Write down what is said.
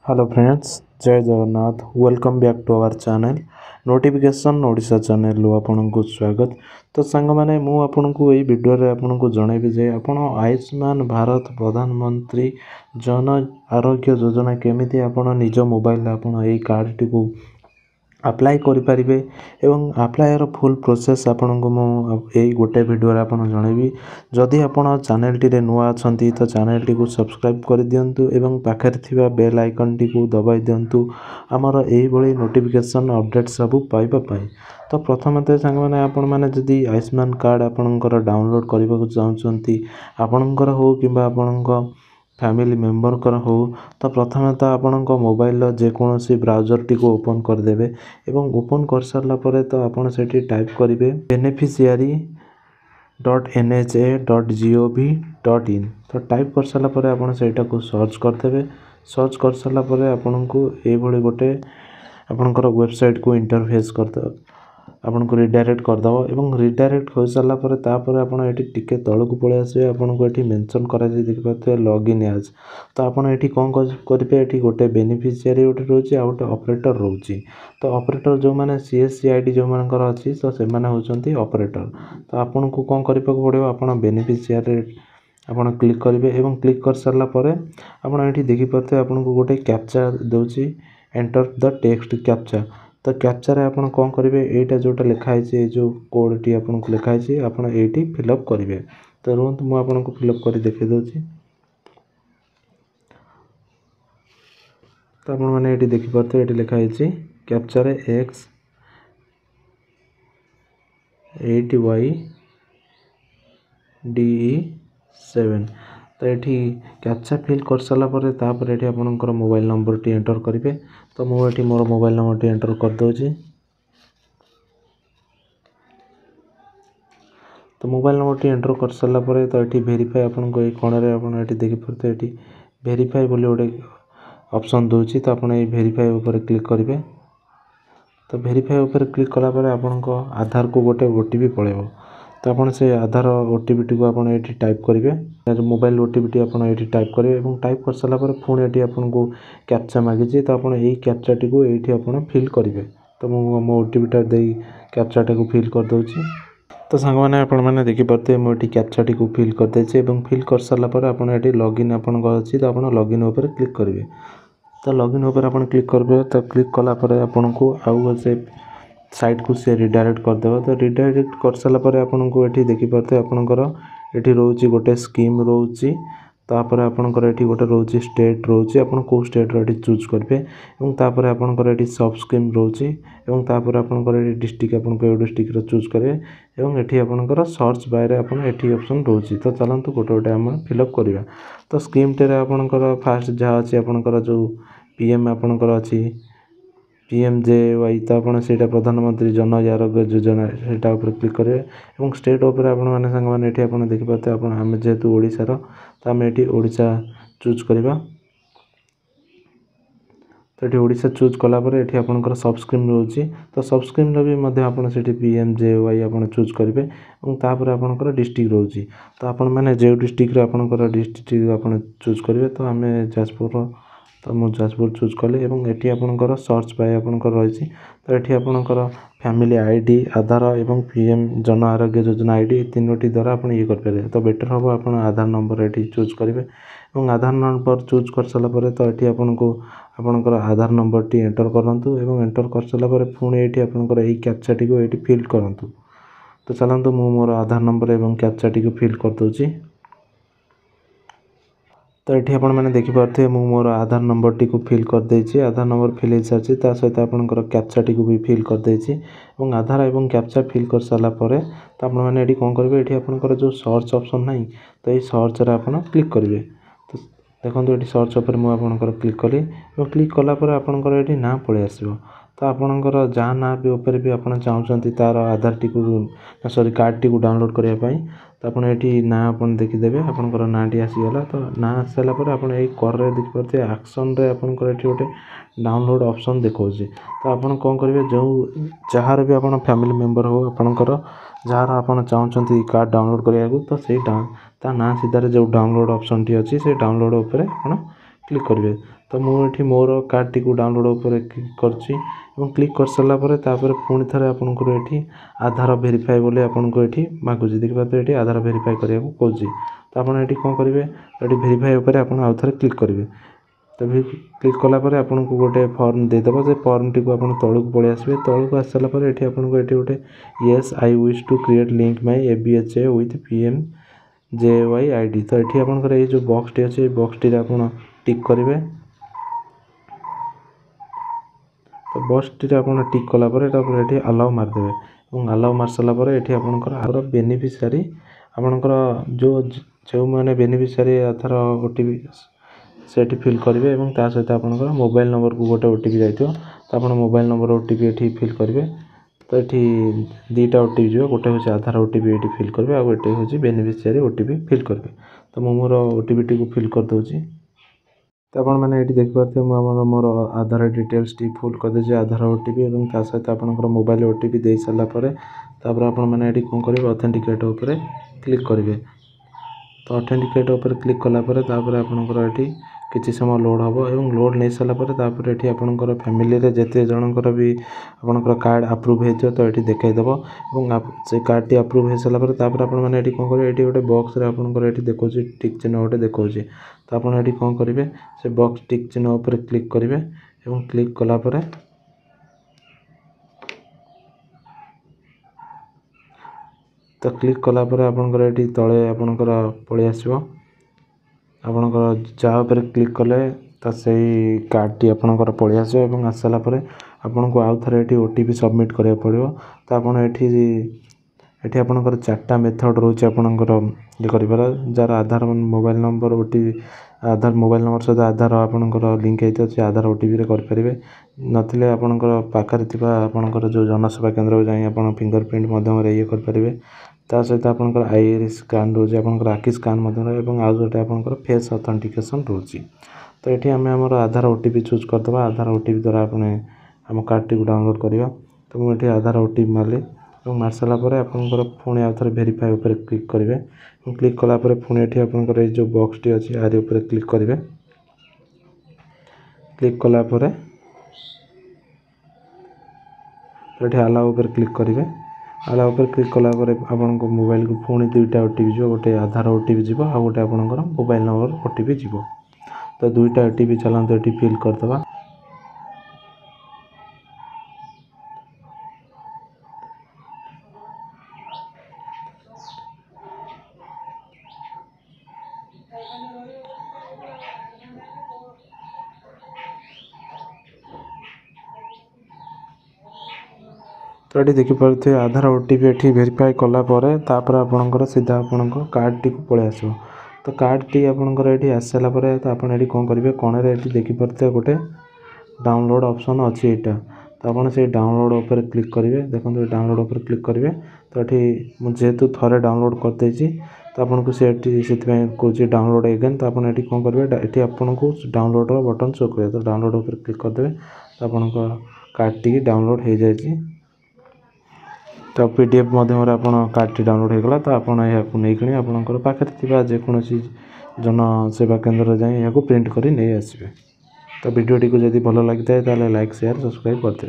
Hello friends, Jai Jagannath. Welcome back to our channel notification Odisha channel आपको स्वागत। तो सांग मैंने आपको यही वीडियो आपको जनइबी जे आपण आयुष्मान भारत प्रधानमंत्री जन आरोग्य योजना केमिति आपण निज मोबाइल आपण यही कार्ड टी अप्लाई करें एवं अप्लायर फुल प्रोसेस आपन को यही गोटे वीडियो आपन जनइबी। जदि आपण चैनल टी नुआ अच्छा तो चैनल टी को सब्सक्राइब कर दिंतु एवं पाखे थिबा बेल आइकन टी को दबाई दिंतु आमर यही नोटिफिकेशन अपडेट सब पाइबा। तो प्रथमतः सांग मैंने आपण मैंने जदि आयुष्मान कार्ड आपणकर डाउनलोड करने को चाहते आपणकर हो कि आपण फैमिली मेंबर कर हो तो प्रथमतः आपण मोबाइल जेकोसी ब्राउजर टी को ओपन करदे एवं ओपन कर सारा पर तो आपण से टाइप करेंगे beneficiary.nha.gov.in। तो टाइप कर सारा पर आपण सेटा को सर्च करदे। सर्च कर सारा पर आपण को ये गोटे आपणकर वेबसाइट को इंटरफेस करदे आपन को रिडायरेक्ट करदब एवं रिडायरेक्ट हो सारा पर तापर आपण एटी टिके तळक पळे आसे आपन को एटी मेंशन करा जे देखि पाते लॉगिन एज। तो आपण एटी कोन करिवे एटी गोटे बेनिफिशियरी गोटे रोची आ गोटे ऑपरेटर रोची। तो ऑपरेटर जो माने सीएससी आईडी जो मानकर अछि तो से माने होचंती ऑपरेटर। तो आपण को कोन करिपा को पड़िबो आपण बेनिफिशियरी आपण क्लिक करेंगे एवं क्लिक कर सारा पर आपण एटी देखि पाते आपण को गोटे कैप्चा दोची एंटर द टेक्स्ट कैप्चा। तो कैप्चा रे आपण कोन करेंगे एटा जोटा लिखाई छै जो कोड टी आपण को लिखाई छै आपण एटी फिलअप करेंगे। तो रुंत मु आपण को फिलअप करी देखि दोची। तो आपण माने एटी देखि पाते एटी लिखाई छै कैप्चा रे X8YDE7। तो ये कैप्चा फिल कर सारा पर तापर ये आपनकर मोबाइल नंबर टी एंटर करेंगे। तो मुझे मोर मोबाइल नंबर टी एंटर कर दोची। तो मोबाइल नंबर टी एंटर कर सारा पर तो ये वेरीफाई आपको ये कोण रे आपन ये देखि पड़ते ये वेरीफाई बोली गोटे ऑप्शन दोची। तो आपन ये वेरीफाई ऊपर क्लिक करेंगे। तो वेरीफाई ऊपर क्लिक कला पर आपनको आधार को गोटे ओटीपी पड़ेबो। तो आपन से आधार ओटीपी टी को आपन एटी टाइप करेंगे मोबाइल ओटीपी टी आपन एटी टाइप करेंगे एवं टाइप कर सारा पर पुणी एटी आपन को कैप्चा मागिजे। तो आपन एही कैप्चा टी को एठी आपन फिल करेंगे। तो मो ओटीपी टा देई कैप्चा टा को फिल कर दोची। तो सांग माने आपण माने देखि पाते मो एटी कैप्चा टी को फिल कर देछे एवं फिल कर सारा पर आपन एटी लॉगिन आपन को अछि। तो आपन लॉगिन ऊपर क्लिक करेंगे। तो लॉगिन ऊपर आपन क्लिक करबे तो क्लिक कला पर आपन को आउ से साइट को से रिडायरेक्ट कर देबो। तो रिडायरेक्ट कर सारा पर आपन को एठी देखि पाते आपनकर एठी रोची गोटे स्कीम रोची। तापर आपनकर एठी गोटे रोची स्टेट रोची आपन को स्टेट रो एठी चूज करबे एवं तापर आपनकर एठी सब स्कीम रोची एवं तापर आपनकर एठी डिस्ट्रिक्ट आपन को डिस्ट्रिक्ट रो चूज करे एवं एठी आपनकर सर्च बाय रे आपन एठी ऑप्शन रोची। तो चलंतु गोटे गोटे हम फिलअप करिवा। तो स्कीम टे रे आपनकर फास्ट जहा अछि आपनकर जो पीएम आपनकर अछि PMJY। तो आप प्रधानमंत्री जन आरोग्य योजना से क्लिक करेंगे एवं स्टेट उपर आपण मैंने सांग मैंने ये आप देखिपारे आम जेहेतु ओडिशार तो आम ये ओडिशा चूज करवा। तो ये ओडिशा चूज कलापर ये आपंकर सब स्क्रीन रोची। तो सब स्क्रीन भी PMJY आप चूज करेंगे और तापर आपंकर डिस्ट्रिक्ट रोची। तो आपण मैंने जो डिस्ट्रिक्ट आपंकर डिस्ट्रिक्ट आप चूज करेंगे। तो आम जाजपुर तो मुझे जाजपुर चूज कले एवं एटी आपंकर सर्च बाय आपंकर रही। तो ये आपंकर फैमिली आईडी आधार एवं पीएम जन आरोग्य योजना आईडी तीनोटी द्वारा आप ये करेंगे। तो बेटर हम आप आधार नंबर ये चूज करेंगे और आधार नंबर चूज कर सारा पर तो ये आपको आपंकर आधार नंबर टी एंटर करूँ एवं एंटर कर सारा पर पुणी ये आपंकर यही कैप्चा टी को ये फिल करूँ। तो चलतु मु मोर आधार नंबर एवं कैप्चा टी को फिल कर दूची। तो ये आप मैंने देखिपे मु मोर आधार नंबर टी को फिल कर देछि। आधार नंबर फिल हो सारी सहित आपंकर कैप्चा टी को भी फिल कर देछि और आधार एवं कैप्चा फिल कर सारा पर तो आप मैंने ये कौन करेंगे ये आपंकर जो सर्च ऑप्शन ना तो ये सर्च रे आप क्लिक करेंगे। तो देखो ये सर्च उपर मुझे क्लिक कली और क्लिक कलापर आपंकर ये ना पलि आसो। तो आपंकर जहाँ ना भी ऊपर भी आप चाहते तार आधार टी को सॉरी कार्ड टी को डाउनलोड करने तो आप ना आप देखीदे आपंकर ना टी आसीगला। तो ना आसारा पर आप कर देखिए एक्शन रे आपंकर ये गोटे डाउनलोड ऑप्शन देखा। तो आप कौन करेंगे जो जार भी आप फैमिली मेंबर हो आपंकर जार आप चाहते कार्ड डाउनलोड करने को तो से ना सीधार जो डाउनलोड ऑप्शन टी अच्छी से डाउनलोड उपर आप क्लिक करेंगे। तो मुझे मोर कार्ड टी डाउनलोड उपर क्लिक करछि एवं क्लिक कर सारा पर पुणी थे आपंकर ये आधार भेरीफाए बोली आपको ये मागुच देखिए ये आधार भेरीफाए करने को कौन तो आपड़ ये कौन करेंगे ये भेरीफाए उपर आप आउ थे क्लिक करेंगे तो क्लिक कलापर आपन को गोटे फॉर्म देदेव से फॉर्म टी आप तौक पलि आसवे तौक आस सारापर ये आपको ये गोटे yes I wish to create link my ABHA with PMJYID तो ये आपंकर ये जो बॉक्स टी अच्छे बॉक्स टी आप टिक करेंगे तो बॉक्स टी आप टिक कलापर ये अलाउ मारदेवे और अलाउ मार सारापर ये आपंकर बेनिफिशियरी आपंकर जो मैंने बेनिफिशियरी आधार OTP सेठी फिल करेंगे और ता सहित आपंकर मोबाइल नंबर को गोटे OTP जाइए तो आप मोबाइल नंबर OTP ये फिल करेंगे तो ये दुईटा OTP जो गोटे हूँ आधार OTP ये फिल करेंगे आउ ये हूँ बेनिफिशियरी OTP फिल करेंगे तो मुझे मोर OTP टी को फिल कर दूसरी तो आप मैंने ये देखिए मोर आधार डिटेल्स टी फुल करदे आधार OTP और ता सहित आपंकर मोबाइल OTP दे सारापर आप मैंने ये कौन करेंगे ऑथेंटिकेट उपर क्लिक करेंगे तो ऑथेंटिकेट उपर क्लिक कलापर आपंकर ये किसी समय लोड हम और लोड नहीं सारापर ये आपंकर फैमिली रे जिते जनकर भी आपंकर कार्ड अप्रूव हो तो ये देखईदेव और से कार्ड टी अप्रूव हो सारापर आपने ये कौन करेंगे ये गोटे बॉक्स आपंकर ये देखो टिक चिन्ह गोटे देखो तो आप ये कौन करेंगे से बॉक्स टिक चिन्ह उपर क्लिक करेंगे और क्लिक कलापर तो क्लिक कलापर आपंकर ये तले आपंकर पलि आसो आपंकर जहाँ पर क्लिक कले तो सही कार्ड टी आपंकर पलि आस आस सारापर आपन को आउ थे ये OTP सबमिट करा पड़ो तो आपड़ ये आपंकर 4टा मेथड रोचे आपंकर ये कर जार आधार मोबाइल नंबर OTP आधार मोबाइल नंबर सहित आधार आपंकर लिंक होता है आधार OTP रे करेंगे नथिले आपंकर पाखरे थिबा आपंकर जो जनसेवा केंद्र को जाई आपन फिंगरप्रिंट माध्यम ये करेंगे ता सहित आपंकर आईरिस स्कान रोचे आपंकर आखि स्कान मध्यम आउ गोटे आपंकर फेस ऑथेंटिकेशन रोचे तो ये आम आम आधार OTP चूज करदे आधार OTP द्वारा आपने आम कार्ड टी डाउनलोड करवा तो मुझे आधार OTP मारे और मार सारापर आपंकर पुणी आउ थे भेरीफाए उपर क्लिक करेंगे क्लिक कलापर पुणी ये आपंकर जो बॉक्स टी अच्छी आरि उपर क्लिक करेंगे क्लिक कलापर ये अलाउ उपर क्लिक करेंगे अलाउ उपर क्लिक कलापर आपन को मोबाइल को पुणी दुईटा OTP जो गोटे आधार OTP जीव आ गोटे आपंकर मोबाइल नंबर OTP जीव तो दुईटा OTP चलाते ये फिल करदे तो ये देखिपे आधार OTP ये भेरीफाए कलापर आपंकर सीधा आपंकर कार्ड टी को पलि आस तो कार्ड टी आपंकर ये आस सारापर तो आप कौन करेंगे कौन देखिपे गोटे डाउनलोड ऑप्शन अच्छी यहाँ तो आप डाउनलोड उपर क्लिक करेंगे देखो डाउनलोड उपर क्लिक करेंगे तो ये जेहेतु थे डाउनलोड करदे तो आपको से कौन डाउनलोड एगेन तो आप कौन करेंगे ये आपको डाउनलोड बटन शो करेगा तो डाउनलोड उपर क्लिक करदे तो आप कार्ड टी डाउनलोड हो जाए तो PDF माध्यम कार्ड टी डाउनलोड होगा तो आपको आपंकर पाखे जेकोसी जनसेवा केंद्र जाए यहाँ प्रिंट कर नहीं आसवे तो वीडियो टी को जब भल लगी था लाइक शेयर सब्सक्राइब करते।